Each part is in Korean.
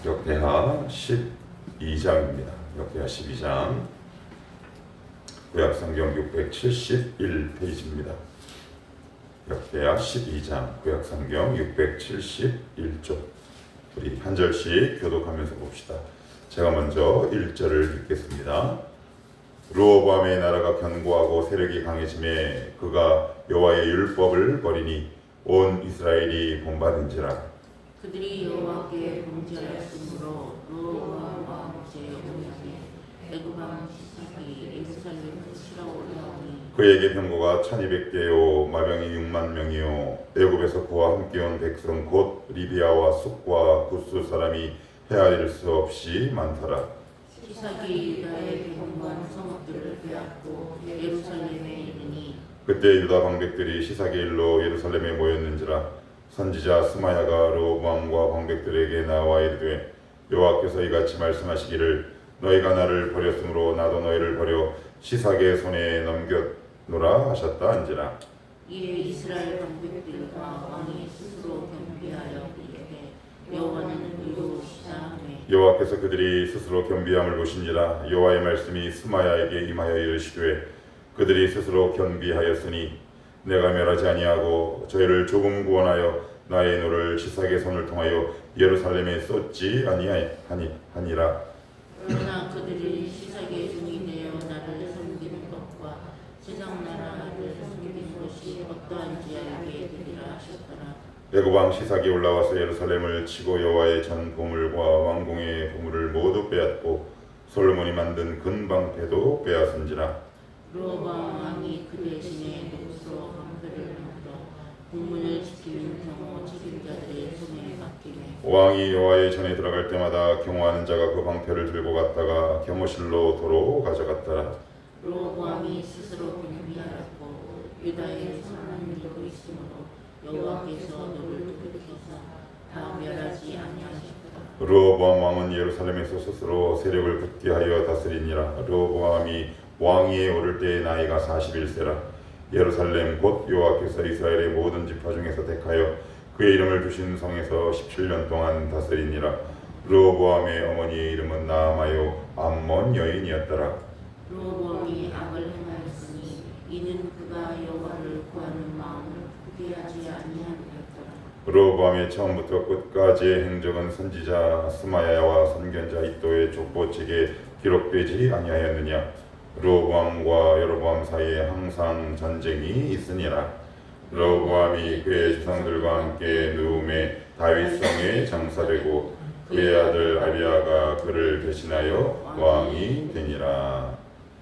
역대하 12장입니다. 역대하 12장 구약성경 671페이지입니다. 역대하 12장 구약성경 671쪽 우리 한 절씩 교독하면서 봅시다. 제가 먼저 1절을 읽겠습니다. 르호보암의 나라가 견고하고 세력이 강해짐에 그가 여호와의 율법을 버리니 온 이스라엘이 본받은지라. 그들이 여호와께 범죄하였으므로 르호보암과 제5년에 애굽 왕 시삭이 예루살렘을 치러 올라오니 그에게 병거가 1200개요 마병이 6만 명이요 애굽에서 그와 함께 온 백성 곧 리비아와 숲과 구스 사람이 헤아릴 수 없이 많더라. 시삭이 유다의 견고한 성읍들을 빼앗고 예루살렘에 이르니 그때 유다 방백들이 시삭의 일로 예루살렘에 모였는지라. 선지자 스마야가 르호보암과 방백들에게 나와 이르되 여호와께서 이같이 말씀하시기를 너희가 나를 버렸으므로 나도 너희를 버려 시삭의 손에 넘겼노라 하셨다 한지라. 이에 이스라엘 방백들과 왕이 스스로 겸비하여 이르되 여호와는 의로우시다 하매 여호와께서 그들이 스스로 겸비함을 보신지라. 여호와의 말씀이 스마야에게 임하여 이르시되 그들이 스스로 겸비하였으니 내가 멸하지 아니하고 저희를 조금 구원하여 나의 노를 시삭의 손을 통하여 예루살렘에 쏟지 아니하니라. 그러나 그들이 시삭의 종이 되어 나를 섬기는 것과 세상 나라를 섬기는 것이 어떠한지 알게 되리라 하셨더라. 애굽 왕 시삭이 올라와서 예루살렘을 치고 여호와의 전 보물과 왕궁의 보물을 모두 빼앗고 솔로몬이 만든 근방패도 빼앗은지라. 르호보암 왕이 그 대신에 노스로 방패를 만들어 국문을 지키는 경호 책임자들의 손에 맡기매 왕이 여호와의 전에 들어갈 때마다 경호하는 자가 그 방패를 들고 갔다가 경호실로 도로 가져갔더라. 르호보암이 스스로 겸비하였고 유다에 선한 일도 있으므로 여호와께서 너를 돌이켜서 다 멸하지 아니하셨다. 르호보암 왕은 예루살렘에서 스스로 세력을 굳게 하여 다스리니라. 르호보암이 왕위에 오를 때의 나이가 41세라. 예루살렘 곧 여호와께서 이스라엘의 모든 지파 중에서 택하여 그의 이름을 주신 성에서 17년 동안 다스리니라. 르호보암의 어머니의 이름은 나아마요 암몬 여인이었더라. 르호보암이 악을 행하였으니 이는 그가 여호와를 구하는 마음을 포기하지 아니함이었더라. 르호보암의 처음부터 끝까지의 행적은 선지자 스마야와 선견자 이도의 족보책에 기록되지 아니하였느냐. 르호보암과 여로보암 사이에 항상 전쟁이 있으니라. 르호보암이 그의 조상들과 함께 누움에 다윗성에 장사되고 그의 아들 아비야가 그를 대신하여 왕이 되니라.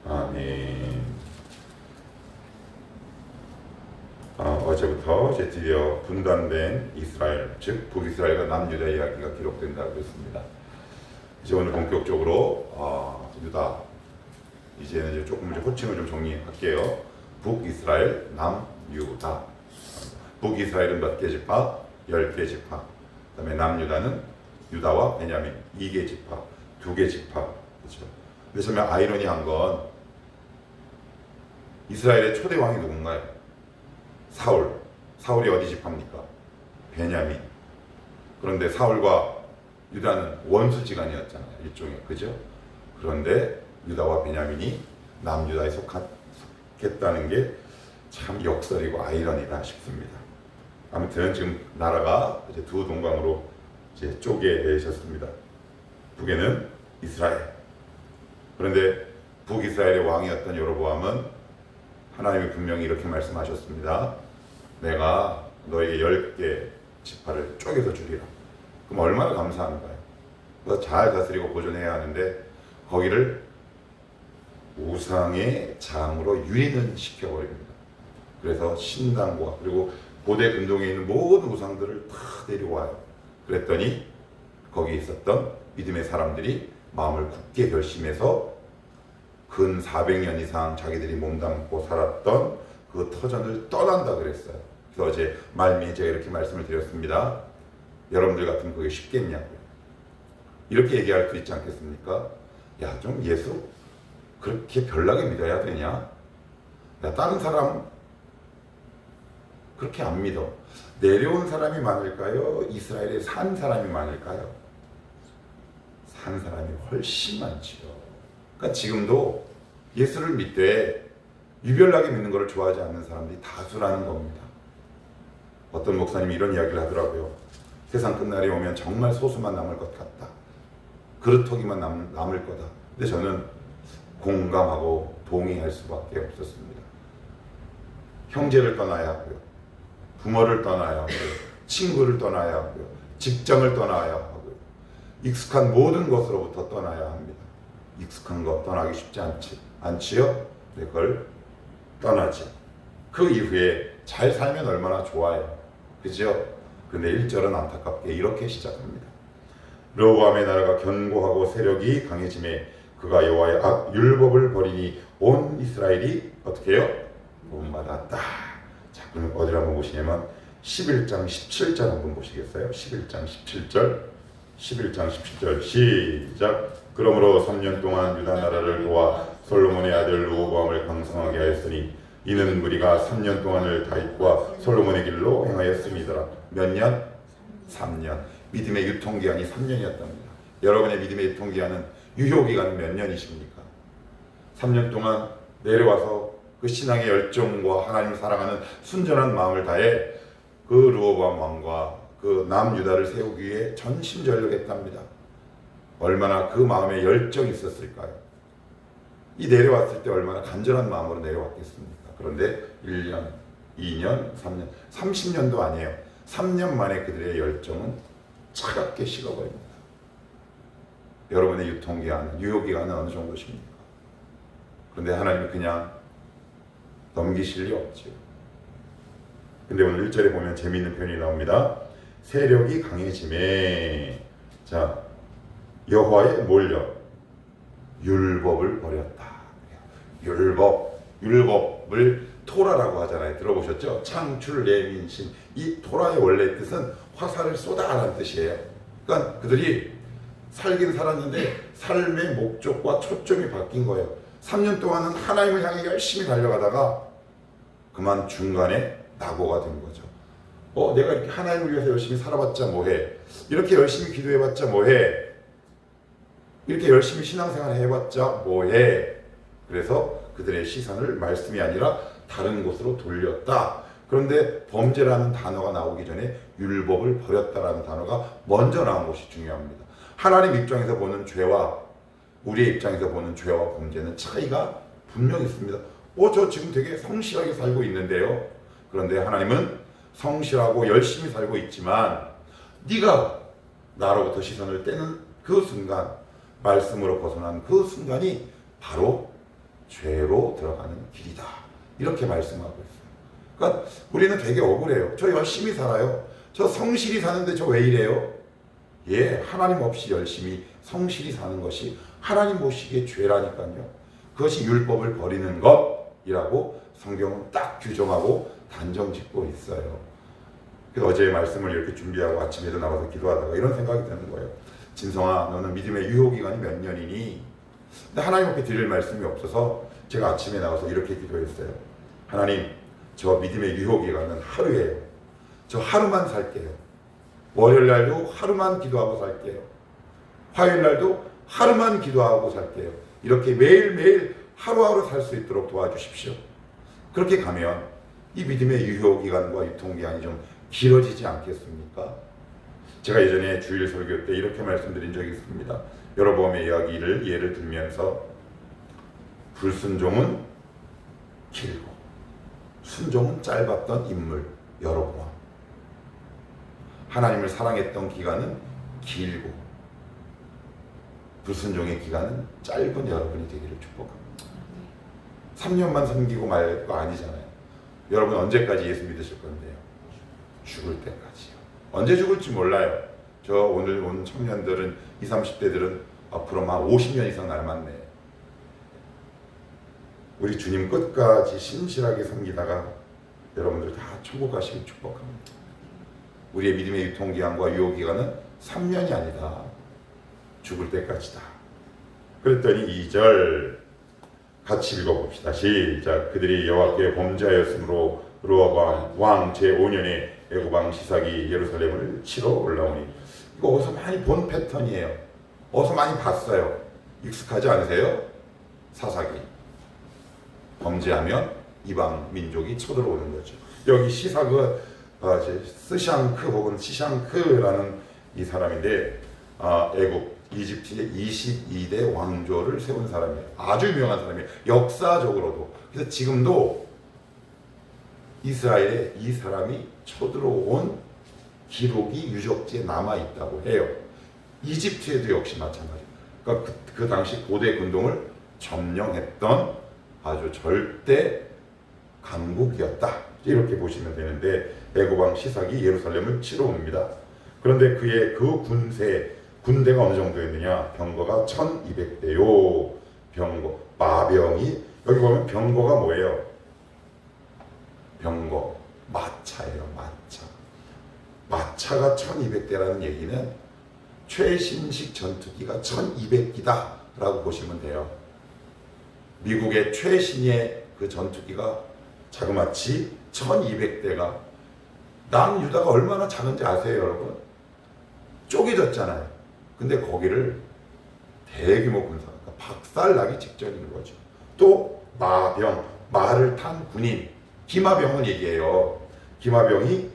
아멘. 어제부터 이제 드디어 분단된 이스라엘, 즉 북이스라엘과 남유다 이야기가 기록된다고 했습니다. 이제 오늘 본격적으로 유다 이제는 이제 조금 호칭을 좀 정리할게요. 북이스라엘, 남유다. 북이스라엘은 몇 개 지파? 10개 지파. 그다음에 남유다는 유다와 베냐민 2개 지파, 2개 지파. 그렇죠. 근데 정말 아이러니한 건 이스라엘의 초대 왕이 누군가요? 사울. 사울이 어디 지파입니까? 베냐민. 그런데 사울과 유다는 원수지간이었잖아요. 일종의. 그죠? 그런데 유다와 베냐민이 남유다에 속했다는 게 참 역설이고 아이러니다 싶습니다. 아무튼 지금 나라가 이제 두 동강으로 이제 쪼개졌습니다. 북에는 이스라엘. 그런데 북이스라엘의 왕이었던 여로보암은 하나님이 분명히 이렇게 말씀하셨습니다. 내가 너에게 10개 지파를 쪼개서 주리라. 그럼 얼마나 감사한가요? 그래서 잘 다스리고 보존해야 하는데 거기를 우상의 장으로 유인은 시켜버립니다. 그래서 신당과 그리고 고대 근동에 있는 모든 우상들을 다 데려와요. 그랬더니 거기 있었던 믿음의 사람들이 마음을 굳게 결심해서 근 400년 이상 자기들이 몸담고 살았던 그 터전을 떠난다 그랬어요. 그래서 어제 말미에 제가 이렇게 말씀을 드렸습니다. 여러분들 같으면 그게 쉽겠냐고요. 이렇게 얘기할 수 있지 않겠습니까? 야, 좀 예수 그렇게 별나게 믿어야 되냐? 야, 다른 사람 그렇게 안 믿어. 내려온 사람이 많을까요? 이스라엘에 산 사람이 많을까요? 산 사람이 훨씬 많지요. 그러니까 지금도 예수를 믿되 유별나게 믿는 것을 좋아하지 않는 사람들이 다수라는 겁니다. 어떤 목사님이 이런 이야기를 하더라고요. 세상 끝날이 오면 정말 소수만 남을 것 같다. 그릇터기만 남을 거다. 근데 저는 공감하고 동의할 수밖에 없었습니다. 형제를 떠나야 하고요. 부모를 떠나야 하고요. 친구를 떠나야 하고요. 직장을 떠나야 하고요. 익숙한 모든 것으로부터 떠나야 합니다. 익숙한 것 떠나기 쉽지 않지요? 그걸 떠나지. 그 이후에 잘 살면 얼마나 좋아요. 그죠? 근데 1절은 안타깝게 이렇게 시작합니다. 르호보암의 나라가 견고하고 세력이 강해짐에 그가 여호와의 율법을 버리니 온 이스라엘이 어떻게 해요? 본받았다. 자, 그럼 어디를 한번 보시냐면 11장 17절 한번 보시겠어요? 11장 17절 시작. 그러므로 3년 동안 유다 나라를 도와 솔로몬의 아들 르호보암을 강성하게 하였으니 이는 무리가 3년 동안을 다윗과 솔로몬의 길로 행하였음이더라. 몇 년? 3년. 믿음의 유통기한이 3년이었답니다. 여러분의 믿음의 유통기한은 유효기간은 몇 년이십니까? 3년 동안 내려와서 그 신앙의 열정과 하나님을 사랑하는 순전한 마음을 다해 그 르호보암 왕과 그 남유다를 세우기 위해 전심전력했답니다. 얼마나 그 마음에 열정이 있었을까요? 이 내려왔을 때 얼마나 간절한 마음으로 내려왔겠습니까? 그런데 1년, 2년, 3년, 30년도 아니에요. 3년 만에 그들의 열정은 차갑게 식어버립니다. 여러분의 유통기한, 유효기간은 어느 정도십니까? 그런데 하나님이 그냥 넘기실 리 없죠. 근데 오늘 1절에 보면 재미있는 표현이 나옵니다. 세력이 강해짐에 자 여호와의 몰려 율법을 버렸다. 율법을 토라라고 하잖아요. 들어보셨죠? 창출, 레민신. 이 토라의 원래 뜻은 화살을 쏘다라는 뜻이에요. 그러니까 그들이 살긴 살았는데 삶의 목적과 초점이 바뀐 거예요. 3년 동안은 하나님을 향해 열심히 달려가다가 그만 중간에 낙오가 된 거죠. 내가 이렇게 하나님을 위해서 열심히 살아봤자 뭐해? 이렇게 열심히 기도해봤자 뭐해? 이렇게 열심히 신앙생활 해봤자 뭐해? 그래서 그들의 시선을 말씀이 아니라 다른 곳으로 돌렸다. 그런데 범죄라는 단어가 나오기 전에 율법을 버렸다라는 단어가 먼저 나온 것이 중요합니다. 하나님 입장에서 보는 죄와 우리의 입장에서 보는 죄와 범죄는 차이가 분명히 있습니다. 저 지금 되게 성실하게 살고 있는데요. 그런데 하나님은 성실하고 열심히 살고 있지만 네가 나로부터 시선을 떼는 그 순간, 말씀으로 벗어난 그 순간이 바로 죄로 들어가는 길이다. 이렇게 말씀하고 있어요. 그러니까 우리는 되게 억울해요. 저 열심히 살아요. 저 성실히 사는데 저 왜 이래요? 하나님 없이 열심히 성실히 사는 것이 하나님 보시기에 죄라니까요. 그것이 율법을 버리는 것이라고 성경은 딱 규정하고 단정 짓고 있어요. 그래서 어제 말씀을 이렇게 준비하고 아침에도 나와서 기도하다가 이런 생각이 드는 거예요. 진성아, 너는 믿음의 유효기간이 몇 년이니? 근데 하나님 앞에 드릴 말씀이 없어서 제가 아침에 나와서 이렇게 기도했어요. 하나님, 저 믿음의 유효기간은 하루예요. 저 하루만 살게요. 월요일날도 하루만 기도하고 살게요. 화요일날도 하루만 기도하고 살게요. 이렇게 매일매일 하루하루 살 수 있도록 도와주십시오. 그렇게 가면 이 믿음의 유효기간과 유통기한이 좀 길어지지 않겠습니까? 제가 예전에 주일 설교 때 이렇게 말씀드린 적이 있습니다. 여로보암의 이야기를 예를 들면서 불순종은 길고 순종은 짧았던 인물 여로보암. 하나님을 사랑했던 기간은 길고 불순종의 기간은 짧은 여러분이 되기를 축복합니다. 3년만 섬기고 말 거 아니잖아요. 여러분 언제까지 예수 믿으실 건데요? 죽을 때까지요. 언제 죽을지 몰라요. 저 오늘 온 청년들은 20, 30대들은 앞으로 한 50년 이상 남았네. 우리 주님 끝까지 신실하게 섬기다가 여러분들 다 천국 가시길 축복합니다. 우리의 믿음의 유통기한과 유효기간은 3년이 아니다. 죽을 때까지다. 그랬더니 2절 같이 읽어봅시다. 시작. 그들이 여호와께 범죄하였으므로 르호보암 왕 제5년에 애굽 왕 시삭이 예루살렘을 치러 올라오니. 이거 어디서 많이 본 패턴이에요. 어서 많이 봤어요. 익숙하지 않으세요? 사사기. 범죄하면 이방 민족이 쳐들어오는 거죠. 여기 시사그 스샹크 혹은 시샹크라는 이 사람인데 애국 이집트의 22대 왕조를 세운 사람이에요. 아주 유명한 사람이에요. 역사적으로도. 그래서 지금도 이스라엘에 이 사람이 쳐들어온 기록이 유적지에 남아 있다고 해요. 이집트에도 역시 마찬가지예요. 그러니까 그 당시 고대 근동을 점령했던 아주 절대 강국이었다. 이렇게 보시면 되는데 애고방 시삭이 예루살렘을 치러 옵니다. 그런데 그의 그 군대가 어느 정도였느냐? 병거가 1200대요. 병거, 마병이 여기 보면 병거가 뭐예요? 병거, 마차예요. 마차가 1200대라는 얘기는 최신식 전투기가 1200기다 라고 보시면 돼요. 미국의 최신의 그 전투기가 자그마치 1200대가 남유다가 얼마나 작은지 아세요, 여러분? 쪼개졌잖아요. 근데 거기를 대규모 군사가 박살나기 직전인 거죠. 또 마병, 말을 탄 군인, 기마병은 얘기해요. 기마병이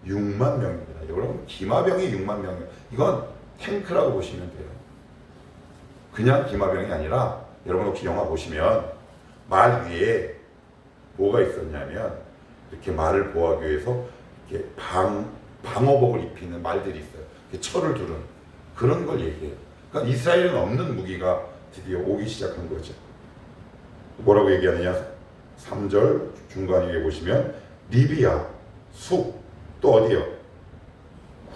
6만 명입니다. 여러분, 기마병이 6만 명이에요. 이건 탱크라고 보시면 돼요. 그냥 기마병이 아니라 여러분 혹시 영화 보시면 말 위에 뭐가 있었냐면 이렇게 말을 보호하기 위해서 이렇게 방어복을 입히는 말들이 있어요. 철을 두른 그런 걸 얘기해요. 그러니까 이스라엘은 없는 무기가 드디어 오기 시작한 거죠. 뭐라고 얘기하느냐? 3절 중간 위에 보시면 리비아, 숲, 또 어디요?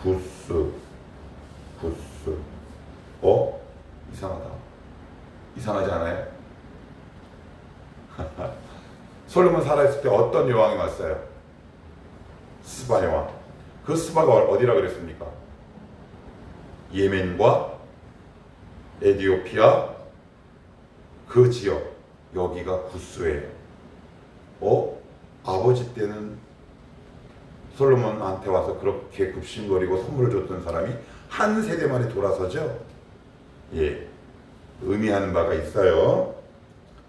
구스. 이상하다. 이상하지 않아요? 솔로몬 살아있을 때 어떤 여왕이 왔어요? 스바 여왕. 그 스바가 어디라 그랬습니까? 예멘과 에디오피아 그 지역, 여기가 구스예요. 아버지 때는 솔로몬한테 와서 그렇게 급신거리고 선물을 줬던 사람이 한 세대 만에 돌아서죠. 예, 의미하는 바가 있어요.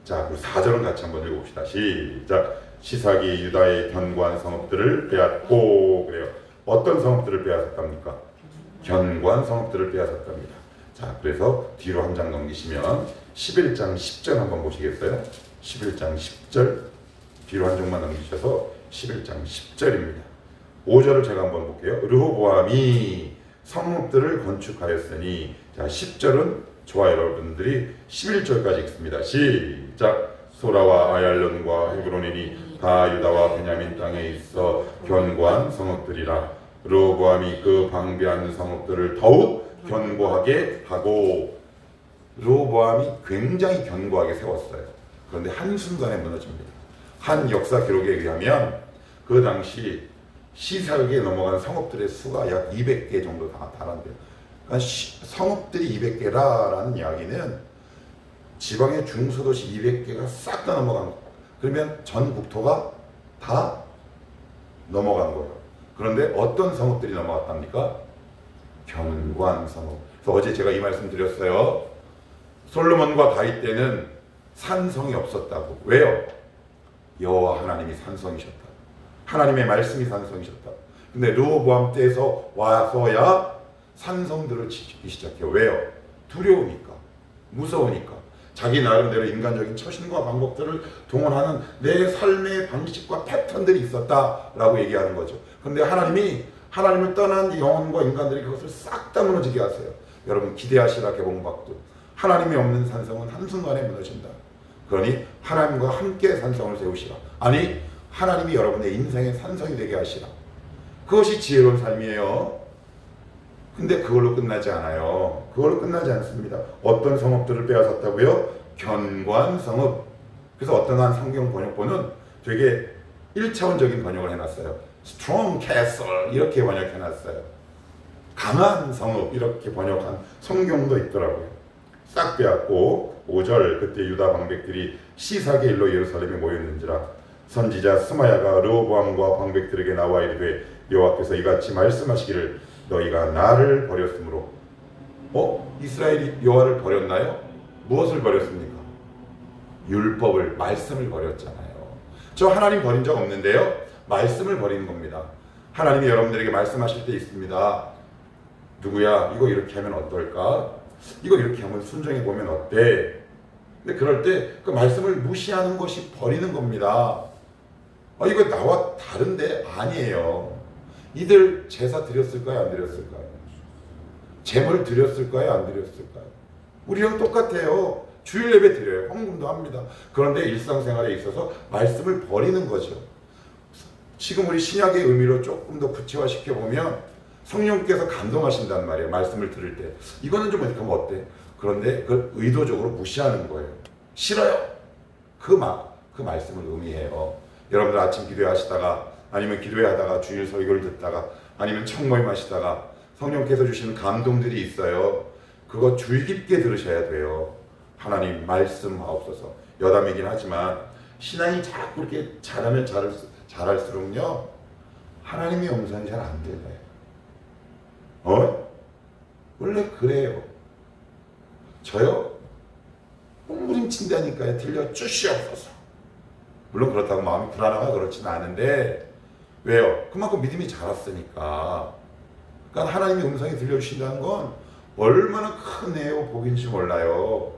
자, 그리고 4절은 같이 한번 읽어봅시다. 시작. 시삭이 유다의 견고한 성읍들을 빼앗고, 그래요. 어떤 성읍들을 빼앗았답니까? 견고한 성읍들을 빼앗았답니다. 자, 그래서 뒤로 한 장 넘기시면 11장 10절 한번 보시겠어요? 11장 10절 뒤로 한 장만 넘기셔서 11장 10절입니다. 5절을 제가 한번 볼게요. 르호보암이 성읍들을 건축하였으니, 자 10절은 좋아요. 여러분들이 11절까지 읽습니다. 시작. 소라와 아얄론과 헤브론이니 다 유다와 베냐민 땅에 있어 견고한 성읍들이라. 르호보암이 그 방비한 성읍들을 더욱 견고하게 하고, 르호보암이 굉장히 견고하게 세웠어요. 그런데 한순간에 무너집니다. 한 역사 기록에 의하면 그 당시 시삭에게 넘어간 성읍들의 수가 약 200개 정도 달한대요. 그러니까 성읍들이 200개라는 이야기는 지방의 중소도시 200개가 싹 다 넘어간 거예요. 그러면 전 국토가 다 넘어간 거예요. 그런데 어떤 성읍들이 넘어갔답니까? 견고한 성읍. 그래서 어제 제가 이 말씀 드렸어요. 솔로몬과 다윗 때는 산성이 없었다고. 왜요? 여호와 하나님이 산성이셨다. 하나님의 말씀이 산성이셨다. 근데 르호보암 때에서 와서야 산성들을 짓기 시작해요. 왜요? 두려우니까, 무서우니까. 자기 나름대로 인간적인 처신과 방법들을 동원하는 내 삶의 방식과 패턴들이 있었다라고 얘기하는 거죠. 근데 하나님을 떠난 영혼과 인간들이 그것을 싹 다 무너지게 하세요. 여러분 기대하시라 개봉박도. 하나님이 없는 산성은 한순간에 무너진다. 그러니 하나님과 함께 산성을 세우시라. 아니 하나님이 여러분의 인생의 산성이 되게 하시라. 그것이 지혜로운 삶이에요. 근데 그걸로 끝나지 않아요. 그걸로 끝나지 않습니다. 어떤 성읍들을 빼앗았다고요? 견고한 성읍. 그래서 어떤 한 성경 번역본은 되게 1차원적인 번역을 해놨어요. Strong castle 이렇게 번역해놨어요. 강한 성읍 이렇게 번역한 성경도 있더라고요. 싹 빼앗고 5절 그때 유다 방백들이 시삭의 일로 예루살렘에 모였는지라. 선지자 스마야가 르호보암과 방백들에게 나와 이르되 여호와께서 이같이 말씀하시기를 너희가 나를 버렸으므로 이스라엘이 여호와를 버렸나요? 무엇을 버렸습니까? 율법을, 말씀을 버렸잖아요. 저 하나님 버린 적 없는데요. 말씀을 버리는 겁니다. 하나님이 여러분들에게 말씀하실 때 있습니다. 누구야? 이거 이렇게 하면 어떨까? 이거 이렇게 하면 순종해 보면 어때? 근데 그럴 때 그 말씀을 무시하는 것이 버리는 겁니다. 이거 나와 다른데? 아니에요. 이들 제사 드렸을까요? 안 드렸을까요? 제물 드렸을까요? 안 드렸을까요? 우리랑 똑같아요. 주일 예배 드려요. 헌금도 합니다. 그런데 일상생활에 있어서 말씀을 버리는 거죠. 지금 우리 신약의 의미로 조금 더 구체화시켜 보면 성령께서 감동하신단 말이에요. 말씀을 들을 때. 이거는 좀 어떻게 하면 어때? 그런데 그걸 의도적으로 무시하는 거예요. 싫어요. 그 말씀을 의미해요. 여러분들 아침 기도하시다가 아니면 기도하다가 주일 설교를 듣다가 아니면 청모임 하시다가 성령께서 주시는 감동들이 있어요. 그거 주의 깊게 들으셔야 돼요. 하나님 말씀하옵소서. 여담이긴 하지만 신앙이 자꾸 이렇게 잘하면 잘할수록요 하나님의 음성이 잘 안 들려요. 원래 그래요. 저요? 꽁부림친다니까요. 들려 주시옵소서. 물론 그렇다고 마음이 불안하거나 그렇지는 않은데 왜요? 그만큼 믿음이 자랐으니까. 그러니까 하나님의 음성이 들려주신다는 건 얼마나 큰 은혜요 복인지 몰라요.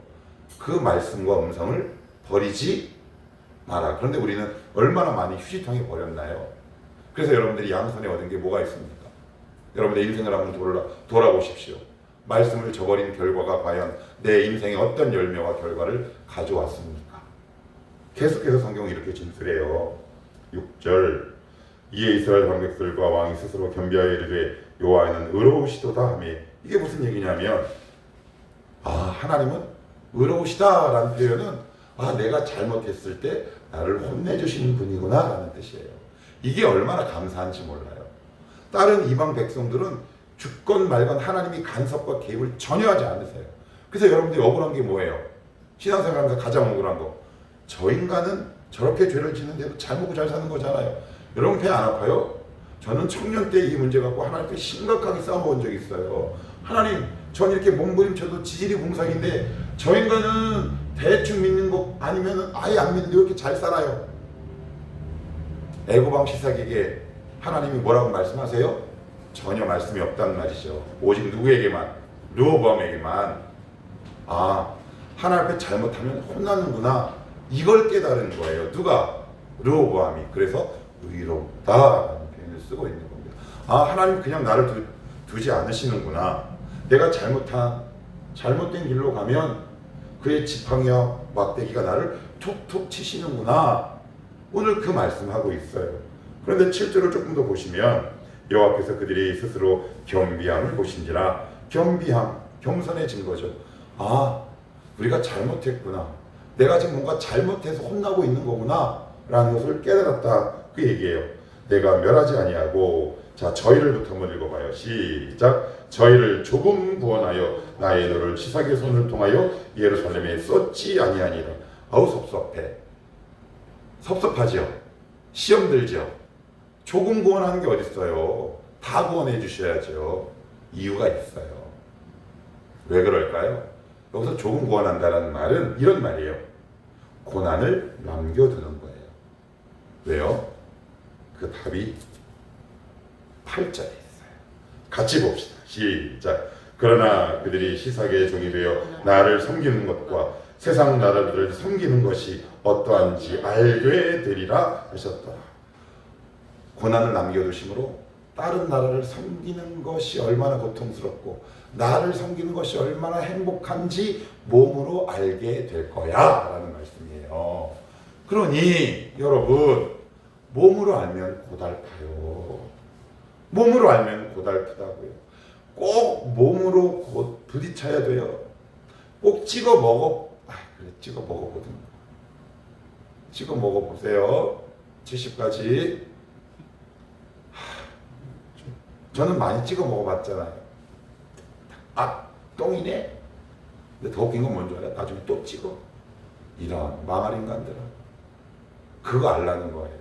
그 말씀과 음성을 버리지 마라. 그런데 우리는 얼마나 많이 휴지통에 버렸나요? 그래서 여러분들이 양손에 얻은 게 뭐가 있습니까? 여러분의 인생을 한번 돌아보십시오. 말씀을 저버린 결과가 과연 내 인생에 어떤 열매와 결과를 가져왔습니까? 계속해서 성경은 이렇게 진술해요. 6절 이에 이스라엘 방백들과 왕이 스스로 겸비하여 이르되 여호와는 의로우시도다 하며 이게 무슨 얘기냐면 하나님은 의로우시다라는 표현은 내가 잘못했을 때 나를 혼내주시는 분이구나 라는 뜻이에요. 이게 얼마나 감사한지 몰라요. 다른 이방 백성들은 주건 말건 하나님이 간섭과 개입을 전혀 하지 않으세요. 그래서 여러분들이 억울한 게 뭐예요? 신앙생활하면서 가장 억울한 거. 저 인간은 저렇게 죄를 짓는데도 잘 먹고 잘 사는 거잖아요. 여러분 배 안 아파요? 저는 청년 때 이 문제 갖고 하나님께 심각하게 싸워본 적이 있어요. 하나님, 전 이렇게 몸부림쳐도 지질이 공상인데 저 인간은 대충 믿는 거 아니면 아예 안 믿는데 왜 이렇게 잘 살아요? 애고방 시사기에 하나님이 뭐라고 말씀하세요? 전혀 말씀이 없단 말이죠. 오직 누구에게만? 르호보암에게만. 하나님 앞에 잘못하면 혼나는구나. 이걸 깨달은 거예요. 누가? 르호보암이. 그래서 의롭다라는 표현을 쓰고 있는 겁니다. 하나님 그냥 나를 두지 않으시는구나. 내가 잘못된 길로 가면 그의 지팡이와 막대기가 나를 툭툭 치시는구나. 오늘 그 말씀하고 있어요. 그런데 7절을 조금 더 보시면 여호와께서 그들이 스스로 겸비함을 보신지라. 겸비함, 겸손해진 거죠. 우리가 잘못했구나. 내가 지금 뭔가 잘못해서 혼나고 있는 거구나 라는 것을 깨달았다. 그 얘기예요. 내가 멸하지 아니하고 저희를부터 한번 읽어봐요. 시작. 저희를 조금 구원하여 나의 너를 치사의 손을 통하여 예루살렘에 쏟지 아니하니라. 섭섭해. 섭섭하죠. 시험 들죠. 조금 구원하는 게 어딨어요. 다 구원해 주셔야죠. 이유가 있어요. 왜 그럴까요? 여기서 조금 구원한다는 말은 이런 말이에요. 고난을 남겨두는 거예요. 왜요? 그 답이 8절에 있어요. 같이 봅시다. 시작. 그러나 그들이 시삭의 종이 되어 나를 섬기는 것과 세상 나라들을 섬기는 것이 어떠한지 알게 되리라 하셨더라. 고난을 남겨두심으로 다른 나라를 섬기는 것이 얼마나 고통스럽고 나를 섬기는 것이 얼마나 행복한지 몸으로 알게 될 거야 라는 말씀이에요. 그러니 여러분 몸으로 알면 고달파요. 몸으로 알면 고달프다고요. 꼭 몸으로 곧 부딪혀야 돼요. 꼭 찍어 먹어. 찍어 먹어보든. 찍어 먹어보세요. 70까지. 저는 많이 찍어 먹어봤잖아요. 똥이네. 근데 더 웃긴 건 뭔지 알아요? 나중에 또 찍어. 이런 망할 인간들은. 그거 알라는 거예요.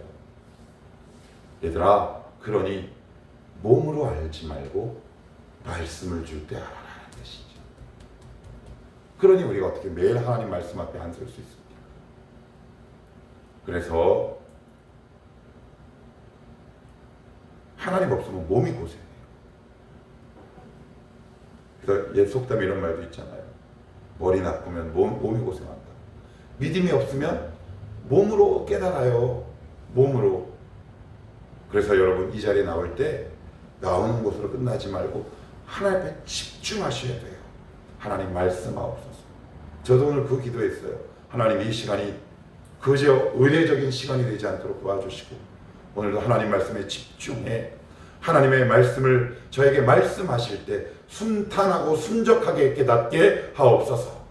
얘들아, 그러니 몸으로 알지 말고 말씀을 줄 때 알아라는 뜻이죠. 그러니 우리가 어떻게 매일 하나님 말씀 앞에 안 설 수 있습니까? 그래서 하나님 없으면 몸이 고생해요. 그래서 옛 속담에 이런 말도 있잖아요. 머리 나쁘면 몸이 고생한다. 믿음이 없으면 몸으로 깨달아요. 몸으로. 그래서 여러분 이 자리에 나올 때 나오는 것으로 끝나지 말고 하나님 앞에 집중하셔야 돼요. 하나님 말씀하옵소서. 저도 오늘 그 기도했어요. 하나님 이 시간이 그저 의례적인 시간이 되지 않도록 도와주시고 오늘도 하나님 말씀에 집중해 하나님의 말씀을 저에게 말씀하실 때 순탄하고 순적하게 깨닫게 하옵소서.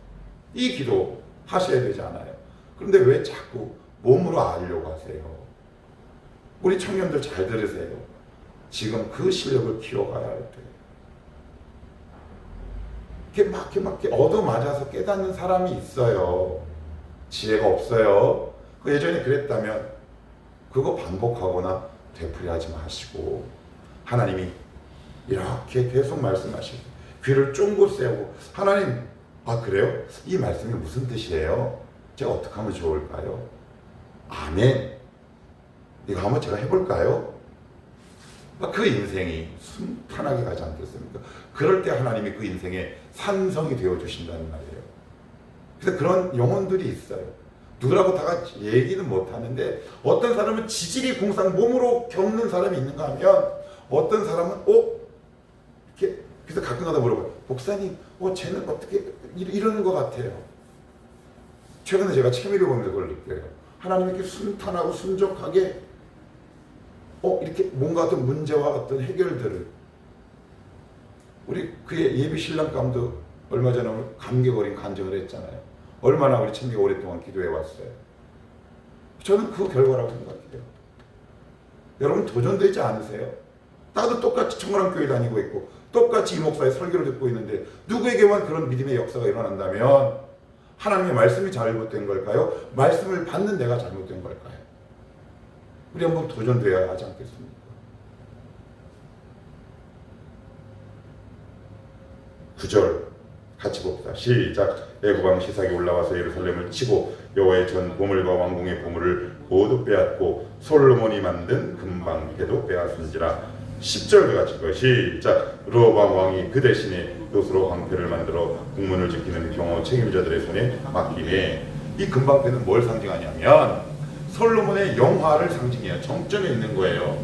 이 기도 하셔야 되지 않아요? 그런데 왜 자꾸 몸으로 알려고 하세요? 우리 청년들 잘 들으세요. 지금 그 실력을 키워가야 할 때 이렇게 막 얻어맞아서 깨닫는 사람이 있어요. 지혜가 없어요. 그 예전에 그랬다면 그거 반복하거나 되풀이하지 마시고 하나님이 이렇게 계속 말씀하시고 귀를 쫑긋 세우고 하나님 그래요? 이 말씀이 무슨 뜻이에요? 제가 어떻게 하면 좋을까요? 아멘. 이거 한번 제가 해볼까요? 그 인생이 순탄하게 가지 않겠습니까? 그럴 때 하나님이 그 인생에 산성이 되어주신다는 말이에요. 그래서 그런 영혼들이 있어요. 누구라고 다 같이 얘기는 못하는데 어떤 사람은 지질이 공상 몸으로 겪는 사람이 있는가 하면 어떤 사람은 이렇게 그래서 가끔가다 물어봐요. 목사님 쟤는 어떻게 이러는 것 같아요. 최근에 제가 채미를 보면서 그걸 느껴요. 하나님이 이렇게 순탄하고 순적하게 이렇게 뭔가 어떤 문제와 어떤 해결들을 우리 그의 예비 신랑감도 얼마 전에 감격 어린 간증을 했잖아요. 얼마나 우리 채미가 오랫동안 기도해 왔어요. 저는 그 결과라고 생각해요. 여러분 도전되지 않으세요? 나도 똑같이 청랑교회 다니고 있고 똑같이 이 목사의 설교를 듣고 있는데 누구에게만 그런 믿음의 역사가 일어난다면 하나님의 말씀이 잘못된 걸까요? 말씀을 받는 내가 잘못된 걸까요? 우리 한번 도전되어야 하지 않겠습니까? 구절 같이 봅시다. 시작. 애굽왕 시삭이 올라와서 예루살렘을 치고 여호와의 전 보물과 왕궁의 보물을 모두 빼앗고 솔로몬이 만든 금방패도 빼앗은지라. 10절 같이 읽어요. 시작. 르호보암 왕이 그 대신에 돛으로 방패를 만들어 국문을 지키는 경호 책임자들의 손에 맡기네. 이 금방패는 뭘 상징하냐면 솔로몬의 영화를 상징해요. 정점에 있는 거예요.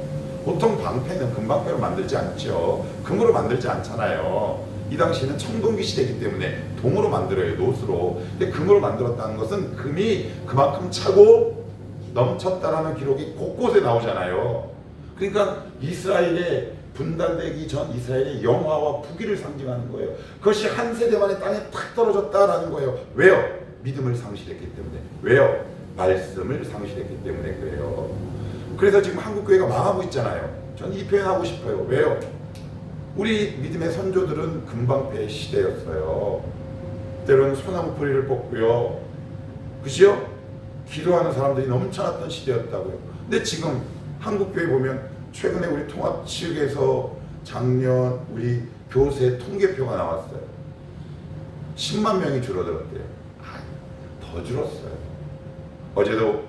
보통 방패는 금방패로 만들지 않죠. 금으로 만들지 않잖아요. 이 당시에는 청동기 시대이기 때문에 동으로 만들어요. 돛으로. 근데 금으로 만들었다는 것은 금이 그만큼 차고 넘쳤다라는 기록이 곳곳에 나오잖아요. 그러니까 이스라엘의 분단되기 전 이스라엘의 영화와 부귀를 상징하는 거예요. 그것이 한 세대 만에 땅에 탁 떨어졌다라는 거예요. 왜요? 믿음을 상실했기 때문에. 왜요? 말씀을 상실했기 때문에 그래요. 그래서 지금 한국교회가 망하고 있잖아요. 저는 이 표현하고 싶어요. 왜요? 우리 믿음의 선조들은 금방패의 시대였어요. 때로는 소나무 뿌리를 뽑고요. 그죠? 기도하는 사람들이 넘쳐났던 시대였다고요. 근데 지금 한국교회 보면 최근에 우리 통합 측에서 작년 우리 교세 통계표가 나왔어요. 10만 명이 줄어들었대요. 더 줄었어요. 어제도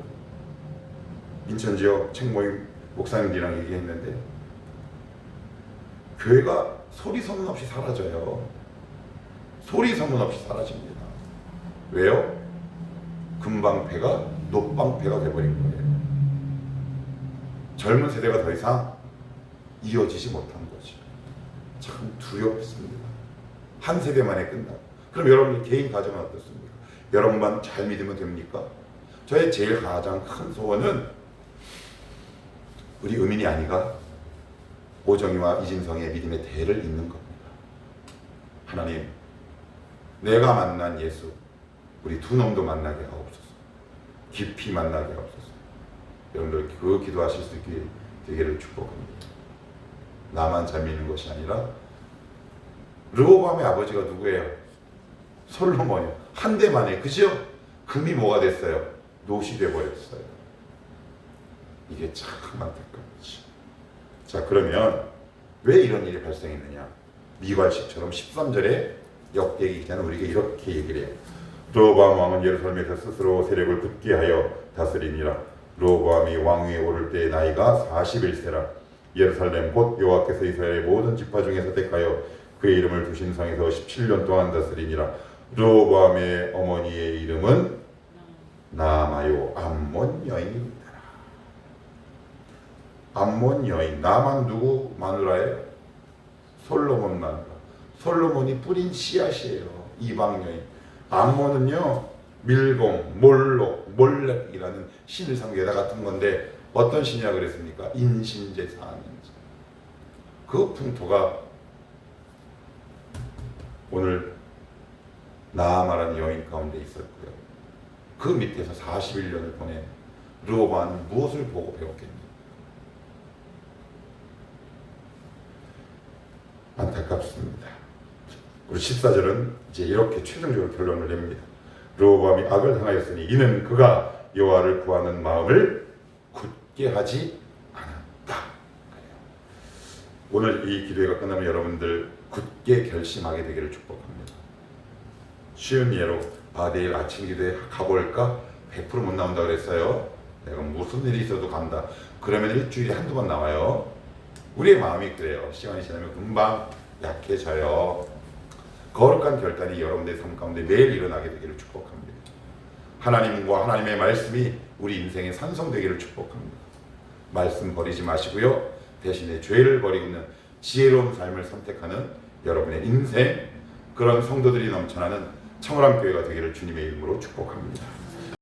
인천 지역 책모임 목사님들이랑 얘기했는데 교회가 소리 소문 없이 사라져요. 소리 소문 없이 사라집니다. 왜요? 금방패가 놋방패가 돼버린 거예요. 젊은 세대가 더 이상 이어지지 못한 거죠. 참 두렵습니다. 한 세대만에 끝나고. 그럼 여러분 개인 가정은 어떻습니까? 여러분만 잘 믿으면 됩니까? 저의 제일 가장 큰 소원은 우리 의민이 아니가 오정희와 이진성의 믿음의 대를 잇는 겁니다. 하나님, 내가 만난 예수 우리 두 놈도 만나게 하옵소서. 깊이 만나게 하옵소서. 여러분들 그 기도하실 수 있게 되기를 축복합니다. 나만 잘 믿는 것이 아니라 르호보암의 아버지가 누구예요? 솔로몬이요. 한 대 만에 그죠? 금이 뭐가 됐어요? 놋이 돼버렸어요. 이게 참 안타깝지. 자, 그러면 왜 이런 일이 발생했느냐? 미괄식처럼 13절에 역대기 기자는 우리에게 이렇게 얘기를 해요. 르호보암 왕은 예루살렘에서 스스로 세력을 굳게 하여 다스리니라. 르호보암이 왕위에 오를 때의 나이가 41세라. 예루살렘 곧 여호와께서 이스라엘의 모든 지파 중에서 택하여 그의 이름을 두신 성에서 17년 동안 다스리니라. 르호보암의 어머니의 이름은 나아마요 암몬 여인입니다. 암몬 여인. 나만 누구 마누라예요? 솔로몬 마누라. 솔로몬이 뿌린 씨앗이에요. 이방 여인. 암몬은요 밀공, 몰록, 몰렉이라는 신을 상대에다 같은 건데 어떤 신이라 그랬습니까? 인신제사 하는 신. 그 풍토가 오늘 나아마라는 여인 가운데 있었고요. 그 밑에서 41년을 보낸 르호보암은 무엇을 보고 배웠겠니? 안타깝습니다. 우리 14절은 이제 이렇게 최종적으로 결론을 냅니다. 르호보암이 악을 행하였으니 이는 그가 여호와를 구하는 마음을 굳게 하지 않았다. 오늘 이 기도회가 끝나면 여러분들 굳게 결심하게 되기를 축복합니다. 쉬운 예로 내일 아침 기도회 가볼까? 100% 못 나온다 그랬어요. 내가 무슨 일이 있어도 간다. 그러면 일주일에 한두 번 나와요. 우리의 마음이 그래요. 시간이 지나면 금방 약해져요. 거룩한 결단이 여러분들의 삶 가운데 매일 일어나게 되기를 축복합니다. 하나님과 하나님의 말씀이 우리 인생의 산성되기를 축복합니다. 말씀 버리지 마시고요. 대신에 죄를 버리고 있는 지혜로운 삶을 선택하는 여러분의 인생, 그런 성도들이 넘쳐나는 청월함교회가 되기를 주님의 이름으로 축복합니다.